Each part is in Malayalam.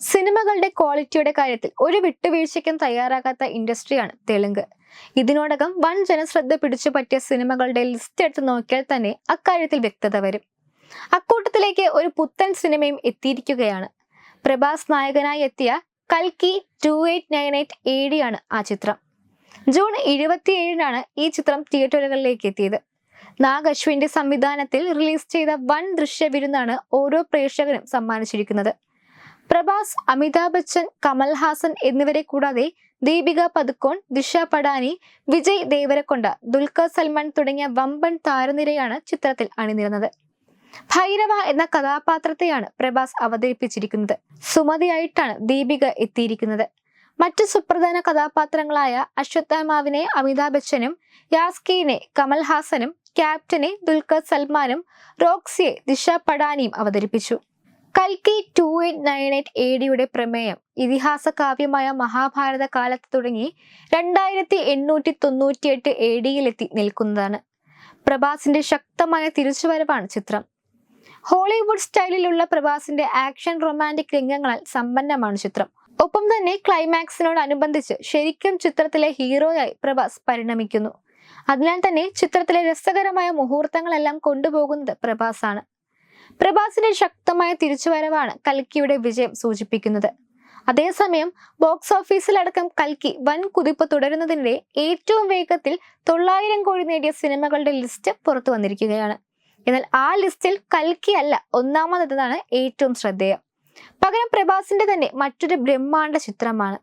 സിനിമകളുടെ ക്വാളിറ്റിയുടെ കാര്യത്തിൽ ഒരു വിട്ടുവീഴ്ചയ്ക്കും തയ്യാറാകാത്ത ഇൻഡസ്ട്രിയാണ് തെലുങ്ക്. ഇതിനോടകം വൻ ജനശ്രദ്ധ പിടിച്ചു പറ്റിയ സിനിമകളുടെ ലിസ്റ്റ് എടുത്ത് നോക്കിയാൽ തന്നെ അക്കാര്യത്തിൽ വ്യക്തത വരും. അക്കൂട്ടത്തിലേക്ക് ഒരു പുത്തൻ സിനിമയും എത്തിയിരിക്കുകയാണ്. പ്രഭാസ് നായകനായി എത്തിയ കൽക്കി 2898 AD ആണ് ആ ചിത്രം. ജൂൺ 27-നാണ് ഈ ചിത്രം തിയേറ്ററുകളിലേക്ക് എത്തിയത്. നാഗ് അശ്വിന്റെ സംവിധാനത്തിൽ റിലീസ് ചെയ്ത വൻ ദൃശ്യവിരുന്നാണ് ഓരോ പ്രേക്ഷകനും സമ്മാനിച്ചിരിക്കുന്നത്. പ്രഭാസ്, അമിതാഭ് ബച്ചൻ, കമൽഹാസൻ എന്നിവരെ കൂടാതെ ദീപിക പദുക്കോൺ, ദിഷ പടാനി, വിജയ് ദേവരക്കൊണ്ട, ദുൽഖർ സൽമാൻ തുടങ്ങിയ വമ്പൻ താരനിരയാണ് ചിത്രത്തിൽ അണിനിരന്നത്. ഭൈരവ എന്ന കഥാപാത്രത്തെയാണ് പ്രഭാസ് അവതരിപ്പിച്ചിരിക്കുന്നത്. സുമതിയായിട്ടാണ് ദീപിക എത്തിയിരിക്കുന്നത്. മറ്റു സുപ്രധാന കഥാപാത്രങ്ങളായ അശ്വത്ഥാമാവിനെ അമിതാഭ് ബച്ചനും, യാസ്കീനെ കമൽഹാസനും, ക്യാപ്റ്റനെ ദുൽഖർ സൽമാനും, റോക്സിയെ ദിഷ പടാനിയും അവതരിപ്പിച്ചു. കൽക്കി 2898 AD പ്രമേയം ഇതിഹാസ കാവ്യമായ മഹാഭാരത കാലത്ത് തുടങ്ങി 2898 AD നിൽക്കുന്നതാണ്. പ്രഭാസിന്റെ ശക്തമായ തിരിച്ചുവരവാണ് ചിത്രം. ഹോളിവുഡ് സ്റ്റൈലിലുള്ള പ്രഭാസിന്റെ ആക്ഷൻ റൊമാൻറ്റിക് രംഗങ്ങളാൽ സമ്പന്നമാണ് ചിത്രം. ഒപ്പം തന്നെ ക്ലൈമാക്സിനോടനുബന്ധിച്ച് ശരിക്കും ചിത്രത്തിലെ ഹീറോയായി പ്രഭാസ് പരിണമിക്കുന്നു. അതിനാൽ തന്നെ ചിത്രത്തിലെ രസകരമായ മുഹൂർത്തങ്ങളെല്ലാം കൊണ്ടുപോകുന്നത് പ്രഭാസാണ്. പ്രഭാസിന്റെ ശക്തമായ തിരിച്ചുവരവാണ് കൽക്കിയുടെ വിജയം സൂചിപ്പിക്കുന്നത്. അതേസമയം ബോക്സ് ഓഫീസിലടക്കം കൽക്കി വൻ കുതിപ്പ് തുടരുന്നതിനിടെ ഏറ്റവും വേഗത്തിൽ 900 കോടി നേടിയ സിനിമകളുടെ ലിസ്റ്റ് പുറത്തു വന്നിരിക്കുകയാണ്. എന്നാൽ ആ ലിസ്റ്റിൽ കൽക്കി അല്ല ഒന്നാമതെന്നതാണ് ഏറ്റവും ശ്രദ്ധേയം. പകരം പ്രഭാസിന്റെ തന്നെ മറ്റൊരു ബ്രഹ്മാണ്ഡ ചിത്രമാണ്.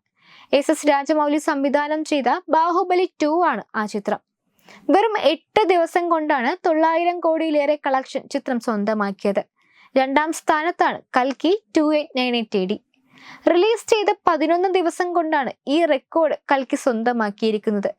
SS രാജമൗലി സംവിധാനം ചെയ്ത ബാഹുബലി 2 ആണ് ആ ചിത്രം. വെറും 8 ദിവസം കൊണ്ടാണ് 900 കോടിയിലേറെ കളക്ഷൻ ചിത്രം സ്വന്തമാക്കിയത്. രണ്ടാം സ്ഥാനത്താണ് കൽക്കി 2898 AD. റിലീസ് ചെയ്ത് 11 ദിവസം കൊണ്ടാണ് ഈ റെക്കോർഡ് കൽക്കി സ്വന്തമാക്കിയിരിക്കുന്നത്.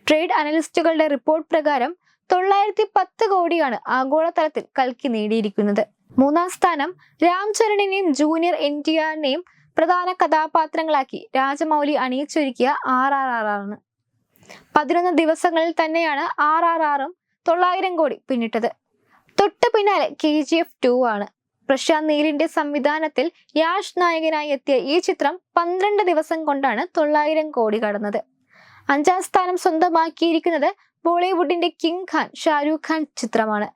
ട്രേഡ് അനലിസ്റ്റുകളുടെ റിപ്പോർട്ട് പ്രകാരം 910 കോടിയാണ് ആഗോളതലത്തിൽ കൽക്കി നേടിയിരിക്കുന്നത്. മൂന്നാം സ്ഥാനം രാം ചരണിനെയും ജൂനിയർ NTRനെയും പ്രധാന കഥാപാത്രങ്ങളാക്കി രാജമൗലി അണിയിച്ചൊരുക്കിയ RRR ആണ്. 11 ദിവസങ്ങളിൽ തന്നെയാണ് RRRും 900 കോടി പിന്നിട്ടത്. തൊട്ടു പിന്നാലെ KGF 2 ആണ്. പ്രശാന്ത് നീലിന്റെ സംവിധാനത്തിൽ യാഷ് നായകനായി എത്തിയ ഈ ചിത്രം 12 ദിവസം കൊണ്ടാണ് 900 കോടി കടന്നത്. 5-ാം സ്ഥാനം സ്വന്തമാക്കിയിരിക്കുന്നത് ബോളിവുഡിന്റെ കിങ് ഖാൻ ഷാരൂഖ് ഖാൻ ചിത്രമാണ്.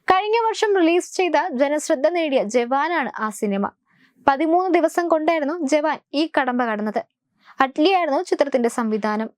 കഴിഞ്ഞ വർഷം റിലീസ് ചെയ്ത ജനശ്രദ്ധ നേടിയ ജവാനാണ് ആ സിനിമ. 13 ദിവസം കൊണ്ടായിരുന്നു ജവാൻ ഈ കടമ്പ കടന്നത്. അറ്റ്ലിയായിരുന്നു ചിത്രത്തിന്റെ സംവിധാനം.